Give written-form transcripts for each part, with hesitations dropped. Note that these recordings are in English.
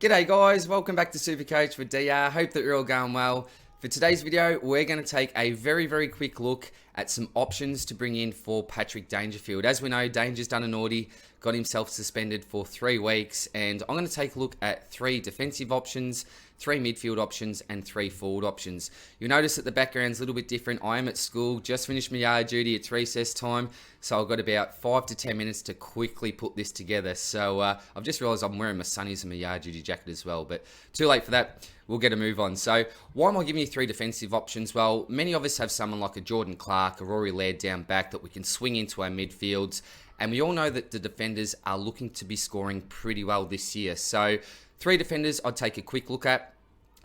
G'day guys, welcome back to SuperCoach with DR. Hope that you're all going well. For today's video, we're going to take a very quick look at some options to bring in for Patrick Dangerfield. As we know, Danger's done a naughty, got himself suspended for 3 weeks, and I'm going to take a look at 3 defensive options, 3 midfield options, and 3 forward options. You'll notice that the background's a little bit different. I am at school, just finished my yard duty, it's recess time, so I've got about 5 to 10 minutes to quickly put this together. So I've just realised I'm wearing my sunnies and my yard duty jacket as well, but too late for that. We'll get a move on. So why am I giving you 3 defensive options? Well, many of us have someone like a Jordan Clark, a Rory Laird down back that we can swing into our midfields. And we all know that the defenders are looking to be scoring pretty well this year. So 3 defenders I'd take a quick look at.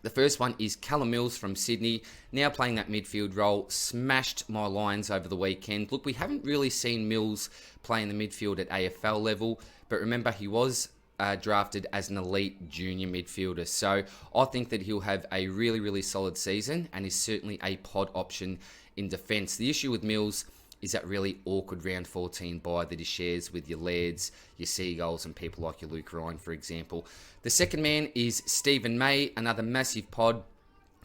The first one is Keller Mills from Sydney, now playing that midfield role, smashed my Lions over the weekend. Look, we haven't really seen Mills play in the midfield at AFL level, but remember he was drafted as an elite junior midfielder. So I think that he'll have a really solid season and is certainly a pod option in defence. The issue with Mills is that really awkward round 14 bye that he shares with your Lairds, your Seagulls, and people like your Luke Ryan, for example. The second man is Stephen May, another massive pod.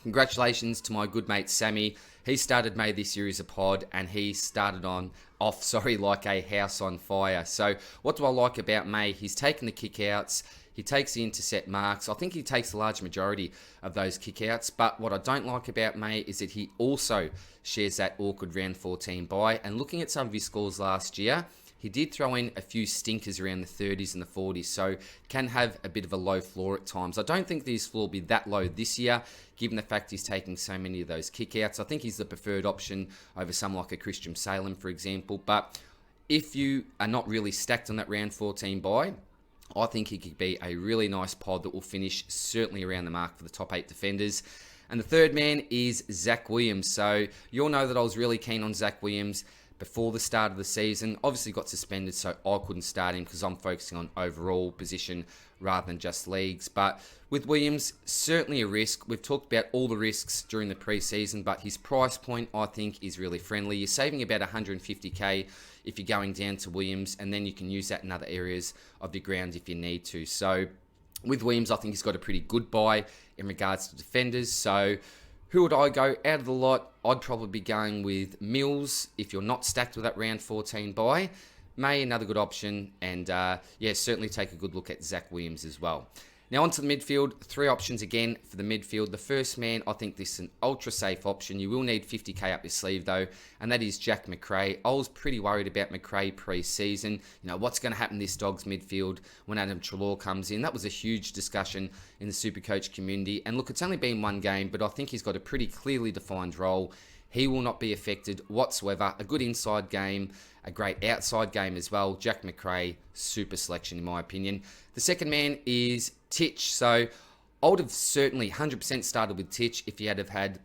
Congratulations to my good mate Sammy. He started May this year as a pod, and he started off like a house on fire. So what do I like about May? He's taken the kickouts. He takes the intercept marks. I think he takes the large majority of those kickouts. But what I don't like about May is that he also shares that awkward round 14 bye. And looking at some of his scores last year, he did throw in a few stinkers around the 30s and the 40s, so can have a bit of a low floor at times. I don't think that his floor will be that low this year, given the fact he's taking so many of those kickouts. I think he's the preferred option over someone like a Christian Salem, for example. But if you are not really stacked on that round 14 bye, I think he could be a really nice pod that will finish certainly around the mark for the top 8 defenders. And the third man is Zach Williams. So you all know that I was really keen on Zach Williams before the start of the season. Obviously got suspended, so I couldn't start him because I'm focusing on overall position rather than just leagues. But with Williams, certainly a risk. We've talked about all the risks during the preseason, but his price point, I think, is really friendly. You're saving about 150k if you're going down to Williams, and then you can use that in other areas of your ground if you need to. So with Williams, I think he's got a pretty good buy in regards to defenders. So who would I go out of the lot? I'd probably be going with Mills if you're not stacked with that round 14 bye. May, another good option. And certainly take a good look at Zach Williams as well. Now onto the midfield. 3 options again for the midfield. The first man, I think this is an ultra safe option. You will need 50k up your sleeve though, and that is Jack Macrae. I was pretty worried about Macrae pre-season. You know, what's going to happen this dog's midfield when Adam Treloar comes in? That was a huge discussion in the SuperCoach community. And look, it's only been 1 game, but I think he's got a pretty clearly defined role. He will not be affected whatsoever. A good inside game, a great outside game as well. Jack Macrae, super selection in my opinion. The second man is Titch. So I would have certainly 100% started with Titch if he had had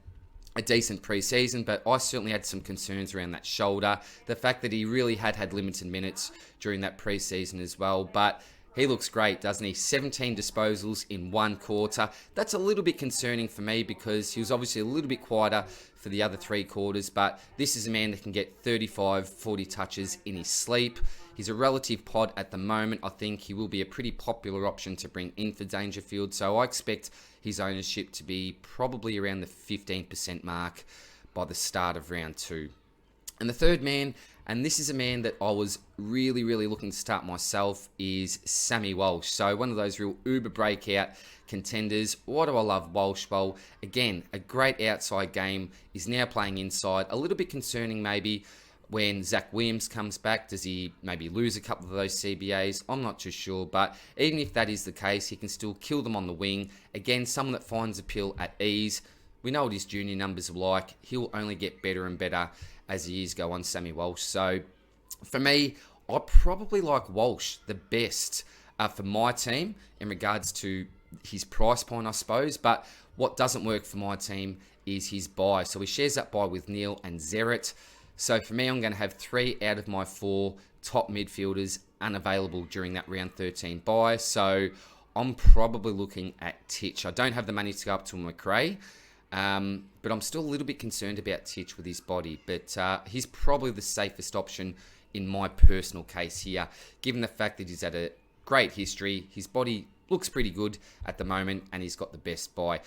a decent pre-season, but I certainly had some concerns around that shoulder. The fact that he really had limited minutes during that pre-season as well, but he looks great, doesn't he? 17 disposals in 1 quarter. That's a little bit concerning for me because he was obviously a little bit quieter for the other 3 quarters, but this is a man that can get 35, 40 touches in his sleep. He's a relative pod at the moment. I think he will be a pretty popular option to bring in for Dangerfield, so I expect his ownership to be probably around the 15% mark by the start of round 2. And the third man, and this is a man that I was really looking to start myself, is Sammy Walsh. So one of those real uber breakout contenders. Why do I love Walsh? Well, again, a great outside game. He's now playing inside. A little bit concerning maybe when Zach Williams comes back. Does he maybe lose a couple of those CBAs? I'm not too sure, but even if that is the case, he can still kill them on the wing. Again, someone that finds appeal at ease. We know what his junior numbers are like. He'll only get better and better as the years go on, Sammy Walsh. So for me, I probably like Walsh the best for my team in regards to his price point, I suppose. But what doesn't work for my team is his buy. So he shares that buy with Neil and Zeret. So for me, I'm going to have 3 out of my 4 top midfielders unavailable during that round 13 buy. So I'm probably looking at Titch. I don't have the money to go up to Macrae. But I'm still a little bit concerned about Titch with his body. But he's probably the safest option in my personal case here, given the fact that he's had a great history. His body looks pretty good at the moment, and he's got the best buy.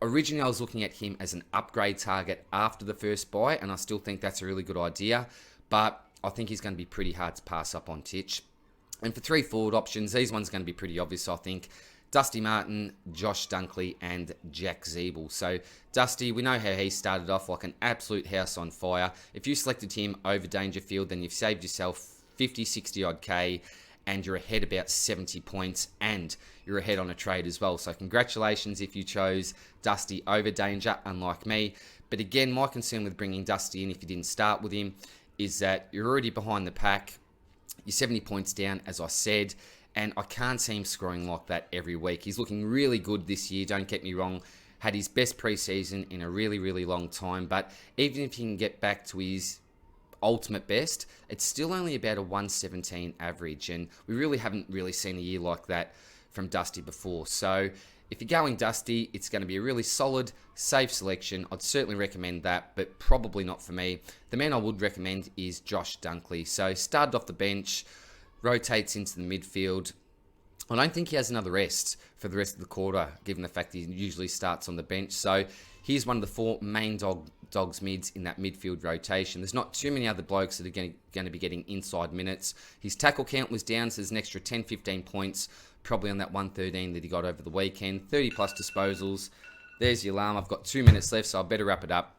Originally, I was looking at him as an upgrade target after the first buy, and I still think that's a really good idea, but I think he's going to be pretty hard to pass up on Titch. And for 3 forward options, these ones are going to be pretty obvious, I think. Dusty Martin, Josh Dunkley, and Jack Zeeble. So, Dusty, we know how he started off, like an absolute house on fire. If you selected him over Dangerfield, then you've saved yourself 50, 60 odd K, and you're ahead about 70 points, and you're ahead on a trade as well. So congratulations if you chose Dusty over Danger, unlike me. But again, my concern with bringing Dusty in, if you didn't start with him, is that you're already behind the pack. You're 70 points down, as I said, and I can't see him scoring like that every week. He's looking really good this year, don't get me wrong. Had his best preseason in a really, really long time, but even if he can get back to his ultimate best, it's still only about a 117 average, and we really haven't really seen a year like that from Dusty before. So if you're going Dusty, it's going to be a really solid, safe selection. I'd certainly recommend that, but probably not for me. The man I would recommend is Josh Dunkley. So started off the bench, rotates into the midfield. I don't think he has another rest for the rest of the quarter, given the fact he usually starts on the bench. So he's one of the 4 main dogs mids in that midfield rotation. There's not too many other blokes that are going to be getting inside minutes. His tackle count was down, so there's an extra 10-15 points, probably on that 113 that he got over the weekend. 30 plus disposals. There's the alarm. I've got 2 minutes left, so I better wrap it up.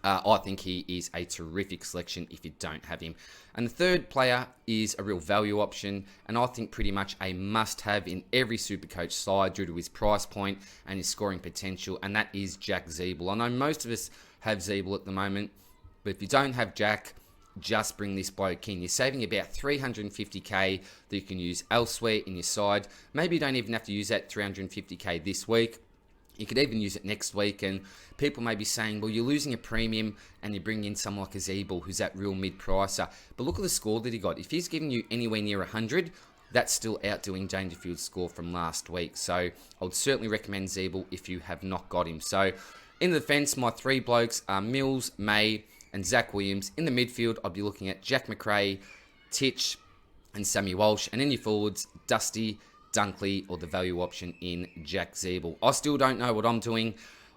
I think he is a terrific selection if you don't have him. And the third player is a real value option, and I think pretty much a must-have in every Supercoach side due to his price point and his scoring potential, and that is Jack Zeeble. I know most of us have Zeeble at the moment, but if you don't have Jack, just bring this bloke in. You're saving about 350k that you can use elsewhere in your side. Maybe you don't even have to use that 350k this week. You could even use it next week, and people may be saying, well, you're losing a premium and you bring in someone like a Zeeble, who's that real mid-pricer. But look at the score that he got. If he's giving you anywhere near 100, that's still outdoing Dangerfield's score from last week. So I would certainly recommend Zeeble if you have not got him. So in the defence, my 3 blokes are Mills, May, and Zach Williams. In the midfield, I'd be looking at Jack McRae, Titch, and Sammy Walsh. And in your forwards, Dusty, Dunkley, or the value option in Jack Zeeble. I still don't know what I'm doing.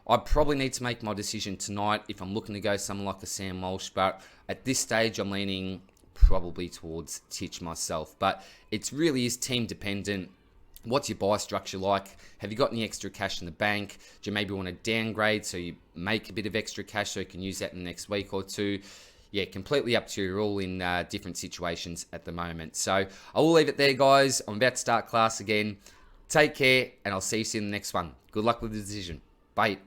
I probably need to make my decision tonight if I'm looking to go someone like a Sam Walsh, but at this stage I'm leaning probably towards Titch myself. But it really is team dependent. What's your buy structure like? Have you got any extra cash in the bank? Do you maybe want to downgrade so you make a bit of extra cash so you can use that in the next week or two? Yeah, completely up to you. You're all in different situations at the moment. So I will leave it there, guys. I'm about to start class again. Take care, and I'll see you soon in the next one. Good luck with the decision. Bye.